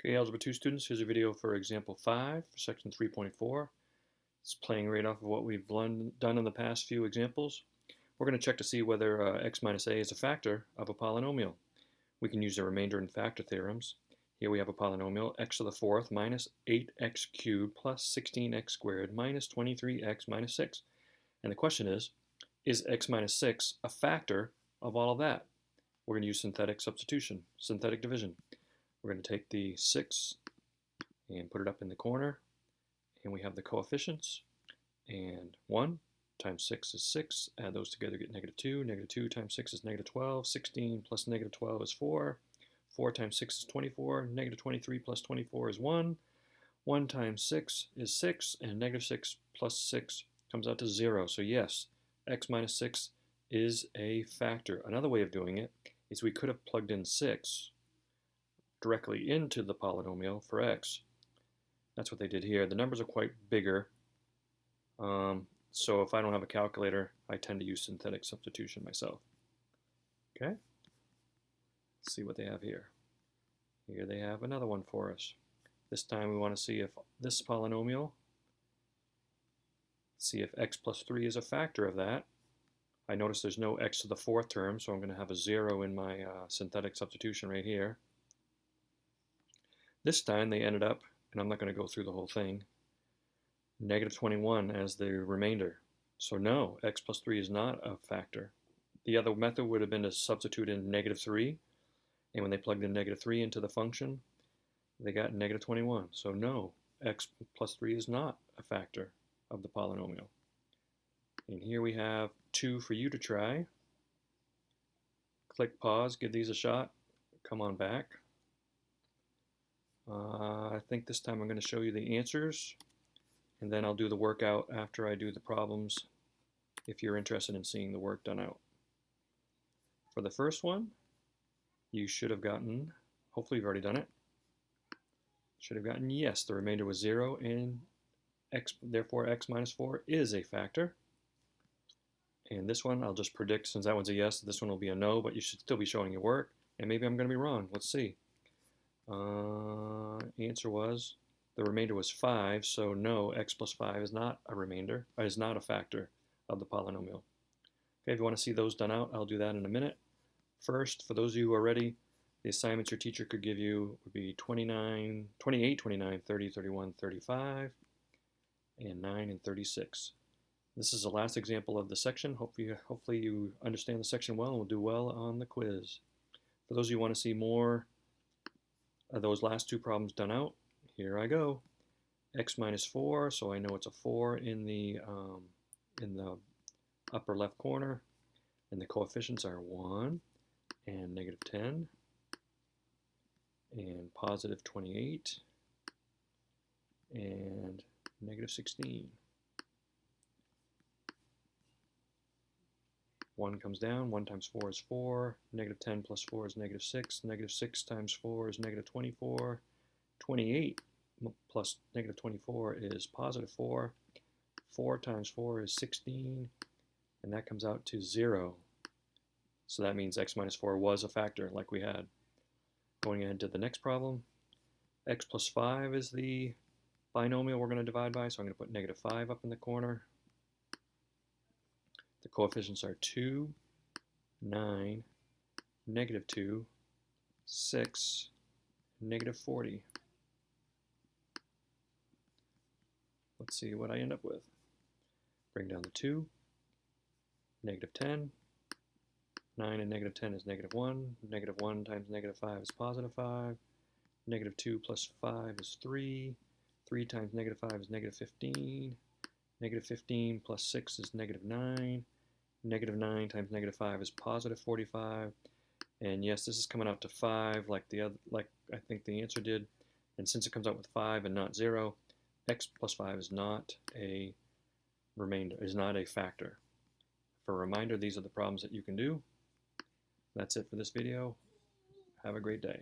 Okay, Algebra 2 students, here's a video for example 5 for section 3.4. It's playing right off of what we've done in the past few examples. We're going to check to see whether x minus a is a factor of a polynomial. We can use the remainder and factor theorems. Here we have a polynomial x to the fourth minus 8x cubed plus 16x squared minus 23x minus 6. And the question is x minus 6 a factor of all of that? We're going to use synthetic substitution, synthetic division. We're going to take the 6 and put it up in the corner, and we have the coefficients, and 1 times 6 is 6, add those together get negative 2, negative 2 times 6 is negative 12, 16 plus negative 12 is 4, 4 times 6 is 24, negative 23 plus 24 is 1, 1 times 6 is 6, and negative 6 plus 6 comes out to 0. So yes, x minus 6 is a factor. Another way of doing it is we could have plugged in 6 directly into the polynomial for x. That's what they did here. The numbers are quite bigger, so if I don't have a calculator, I tend to use synthetic substitution myself. Okay, let's see what they have here. Here they have another one for us. This time we want to see if this polynomial, see if x plus 3 is a factor of that. I notice there's no x to the fourth term, so I'm going to have a 0 in my synthetic substitution right here. This time they ended up, and I'm not going to go through the whole thing, negative 21 as the remainder. So no, x plus 3 is not a factor. The other method would have been to substitute in negative 3, and when they plugged in negative 3 into the function, they got negative 21. So no, x plus 3 is not a factor of the polynomial. And here we have 2 for you to try. Click pause, give these a shot, come on back. I think this time I'm going to show you the answers, and then I'll do the workout after I do the problems if you're interested in seeing the work done out. For the first one, you should have gotten, hopefully you've already done it, should have gotten yes, the remainder was 0, and therefore x minus 4 is a factor. And this one, I'll just predict, since that one's a yes, this one will be a no, but you should still be showing your work, and maybe I'm going to be wrong. Let's see. Answer was, the remainder was 5, so no, x plus 5 is not a remainder, is not a factor of the polynomial. Okay, if you want to see those done out, I'll do that in a minute. First, for those of you who are ready, the assignments your teacher could give you would be 28, 29, 30, 31, 35, and 9 and 36. This is the last example of the section. Hopefully you understand the section well and will do well on the quiz. For those of you who want to see more of those last two problems done out, here I go. X minus 4, so I know it's a 4 in the upper left corner, and the coefficients are 1 and negative 10 and positive 28 and negative 16. 1 comes down, 1 times 4 is 4, negative 10 plus 4 is negative 6, negative 6 times 4 is negative 24, 28 plus negative 24 is positive 4, 4 times 4 is 16, and that comes out to 0. So that means x minus 4 was a factor like we had. Going ahead to the next problem, x plus 5 is the binomial we're going to divide by, so I'm going to put negative 5 up in the corner. The coefficients are 2, 9, negative 2, 6, negative 40. Let's see what I end up with. Bring down the 2, negative 10, 9 and negative 10 is negative 1, negative 1 times negative 5 is positive 5, negative 2 plus 5 is 3, 3 times negative 5 is negative 15, negative 15 plus 6 is negative 9, negative 9 times negative 5 is positive 45, and yes, this is coming out to 5 like I think the answer did, and since it comes out with 5 and not 0, x plus 5 is not a remainder, is not a factor. For a reminder, these are the problems that you can do. That's it for this video. Have a great day.